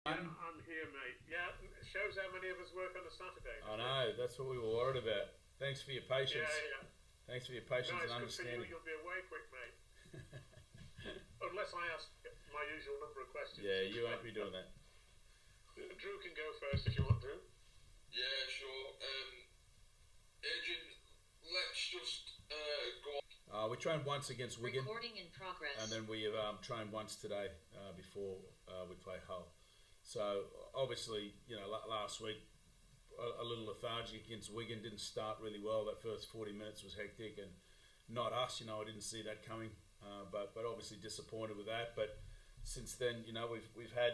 Yeah, I'm here, mate. Yeah, it shows how many of us work on a Saturday. I know, that's what we were worried about. Thanks for your Yeah, patience. yeah. Thanks for your patience No, and it's good for you. understanding. You'll be away quick, mate. Unless I ask my usual number of questions. Yeah, you won't be doing that. Drew can go first if you want, Drew. Yeah, sure. Adrian, let's just go on. We trained once against Wigan. Recording in progress. And then we have trained once today before we play Hull. So obviously, last week a little lethargic against Wigan, didn't start really well. That first 40 minutes was hectic, and not us. I didn't see that coming, but obviously disappointed with that. But since then, we've had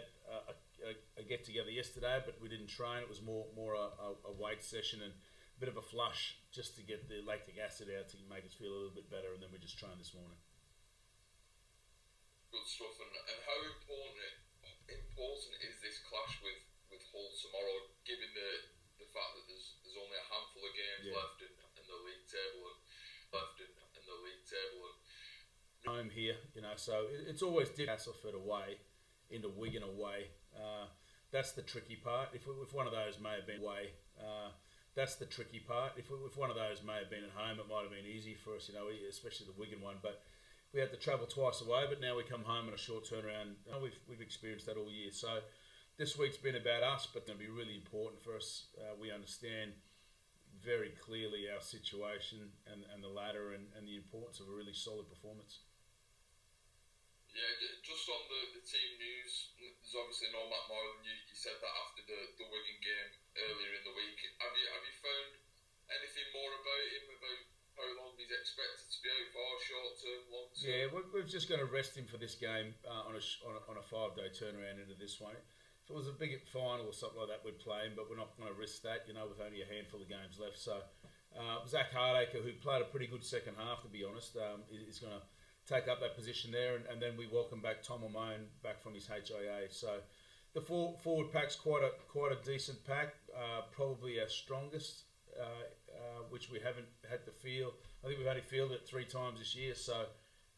a get together yesterday, but we didn't train. It was more a weight session and a bit of a flush just to get the lactic acid out to make us feel a little bit better, and then we just trained this morning. Good stuff. And how important is this clash with Hull tomorrow, given the fact that there's only a handful of games left in the league table and home here, so it's always difficult. Castleford away into Wigan away. That's the tricky part. If one of those may have been away, that's the tricky part. If one of those may have been at home, it might have been easy for us, especially the Wigan one. But we had to travel twice away, but now we come home in a short turnaround. We've experienced that all year. So this week's been about us, but it's going to be really important for us. We understand very clearly our situation and the ladder and the importance of a really solid performance. Yeah, just on the team news, there's obviously no Matt Moylan. You said that after the Wigan game earlier in the week. Have you found anything more about him, about how long he's expected to be out for, short term, long term? Yeah, we're just going to rest him for this game on a 5-day turnaround into this one. If it was a big final or something like that, we'd play him, but we're not going to risk that, with only a handful of games left. So Zach Hardacre, who played a pretty good second half, to be honest, is going to take up that position there, and then we welcome back Tom O'Mone back from his HIA. So the forward pack's quite a decent pack, probably our strongest, which we haven't had to field. I think we've only fielded it 3 times this year, so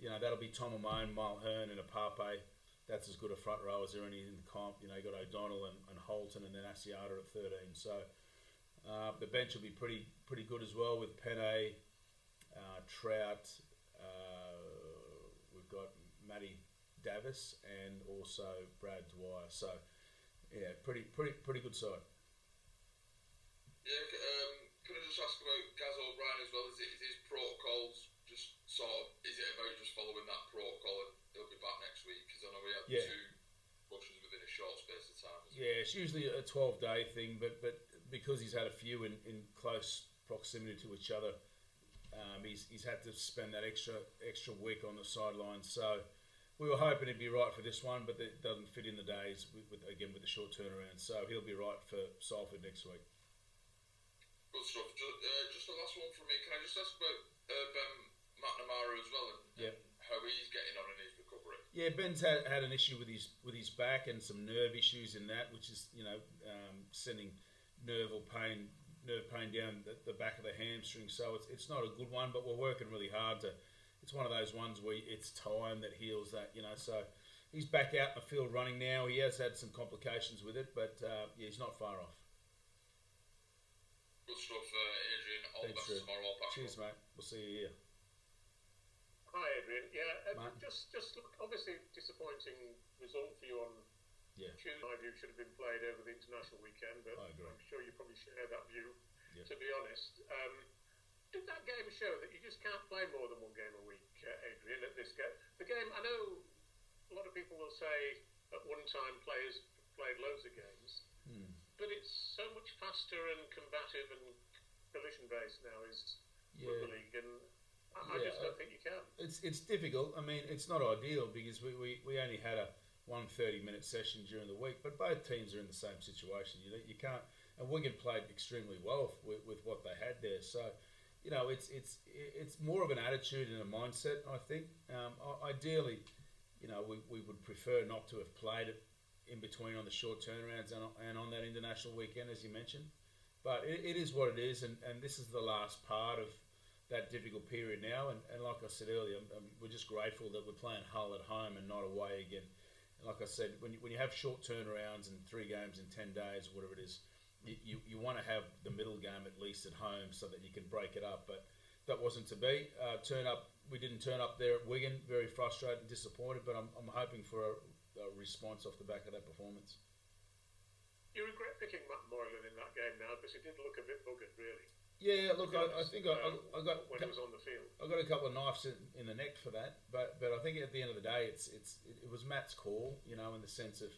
that'll be Tom O'Mone, Mulhern and Apape. That's as good a front row as there any in the comp. You got O'Donnell and Holton, and then Asiata at 13. So the bench will be pretty good as well with Penne, Trout. We've got Matty Davis and also Brad Dwyer. So yeah, pretty good side. Yeah, can I just ask about Gaz O'Brien as well? Is his protocols just is it about just following that protocol and he'll be back next week? Because I know we had 2 rushes within a short space of time. Yeah, it's usually a 12-day thing, but because he's had a few in close proximity to each other, he's had to spend that extra week on the sidelines. So we were hoping he'd be right for this one, but it doesn't fit in the days with the short turnaround. So he'll be right for Salford next week. Good stuff. Just the last one from me. Can I just ask about Ben McNamara as well and how he's getting on in his recovery? Yeah, Ben's had an issue with his back and some nerve issues in that, which is sending nerve pain down the back of the hamstring. So it's not a good one, but we're working really hard to. It's one of those ones where it's time that heals that. So he's back out in the field running now. He has had some complications with it, but he's not far off. Good stuff, Adrian. All the best tomorrow. Cheers, mate. We'll see you here. Hi, Adrian. Yeah, just look, obviously disappointing result for you on Tuesday. My view should have been played over the international weekend, but I'm sure you probably share that view. To be honest, did that game show that you just can't play more than one game a week, Adrian? At this game, the game, I know a lot of people will say at one time players played loads of games. But it's so much faster and combative and collision-based now is Rugby League, and I just don't think you can. It's difficult. I mean, it's not ideal because we only had a 130-minute session during the week, but both teams are in the same situation. You can't, and Wigan played extremely well with what they had there. So, it's more of an attitude and a mindset, I think. Ideally, we would prefer not to have played it in between on the short turnarounds and on that international weekend, as you mentioned. But it is what it is, and this is the last part of that difficult period now. And like I said earlier, we're just grateful that we're playing Hull at home and not away again like I said, when you have short turnarounds and 3 games in 10 days or whatever it is, you want to have the middle game at least at home so that you can break it up. But that wasn't to be. We didn't turn up there at Wigan. Very frustrated and disappointed. But I'm hoping for a response off the back of that performance. You regret picking Matt Moylan in that game now because he did look a bit buggered, really. Yeah, look, I think I got when he was on the field. I got a couple of knives in the neck for that, but I think at the end of the day, it was Matt's call, in the sense of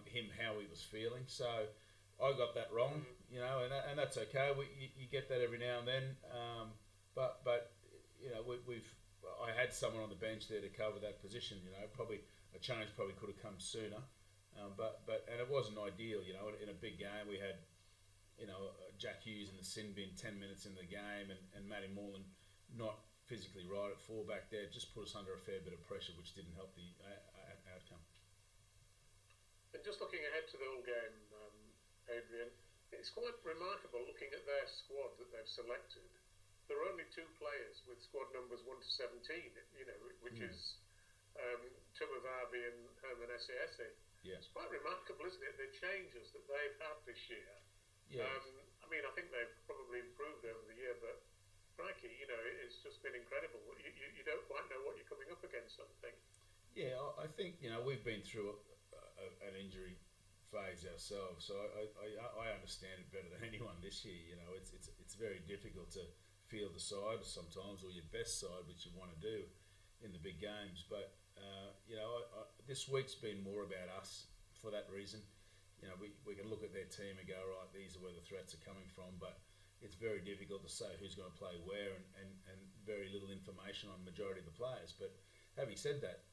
him how he was feeling. So I got that wrong, and that's okay. You get that every now and then, but I had someone on the bench there to cover that position. Probably a change could have come sooner, but it wasn't ideal. In a big game we had. Jack Hughes in the sin bin 10 minutes in the game and Matty Moreland not physically right at fullback there just put us under a fair bit of pressure, which didn't help the outcome. And just looking ahead to the whole game, Adrian, it's quite remarkable looking at their squad that they've selected. There are only 2 players with squad numbers 1 to 17, which is Tumavarvi and Herman Esiese. Yeah. It's quite remarkable, isn't it, the changes that they've had this year. Yeah. I think they've probably improved over the year, but crikey, it's just been incredible. You don't quite know what you're coming up against, I think. Yeah, I think, we've been through an injury phase ourselves, so I understand it better than anyone this year. It's very difficult to field the side sometimes, or your best side, which you want to do in the big games. But, this week's been more about us for that reason. We can look at their team and go, right, these are where the threats are coming from, but it's very difficult to say who's going to play where and very little information on the majority of the players. But having said that,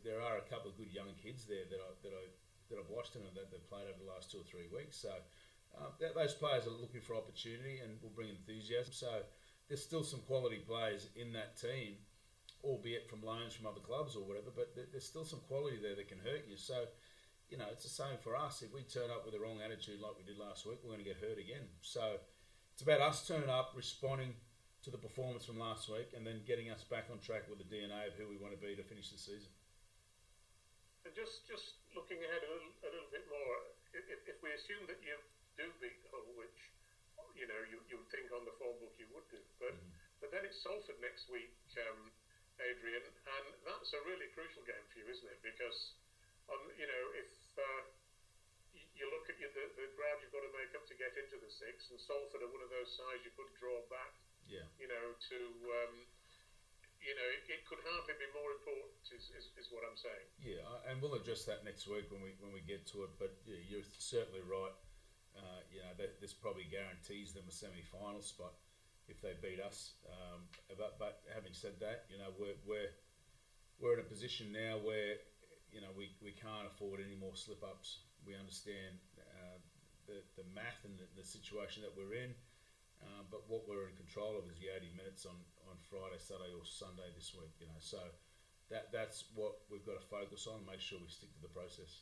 there are a couple of good young kids there that I've watched and that they've played over the last 2 or 3 weeks. So those players are looking for opportunity and will bring enthusiasm. So there's still some quality players in that team, albeit from loans from other clubs or whatever, but there's still some quality there that can hurt you. So it's the same for us. If we turn up with the wrong attitude like we did last week, we're going to get hurt again. So it's about us turning up, responding to the performance from last week, and then getting us back on track with the DNA of who we want to be to finish the season. And just looking ahead a little bit more, if we assume that you do beat Hull, which you would think on the form book you would do, but then it's Salford next week, Adrian, and that's a really crucial game for you, isn't it? Because if you look at the ground you've got to make up to get into the 6, and Salford are one of those sides you could draw back. Yeah. It could hardly be more important. Is what I'm saying. Yeah, and we'll address that next week when we get to it. But yeah, you're certainly right. This probably guarantees them a semi-final spot if they beat us. But having said that, we're in a position now where. We can't afford any more slip-ups. We understand the math and the situation that we're in, but what we're in control of is the 80 minutes on Friday, Saturday or Sunday this week. So that's what we've got to focus on, make sure we stick to the process.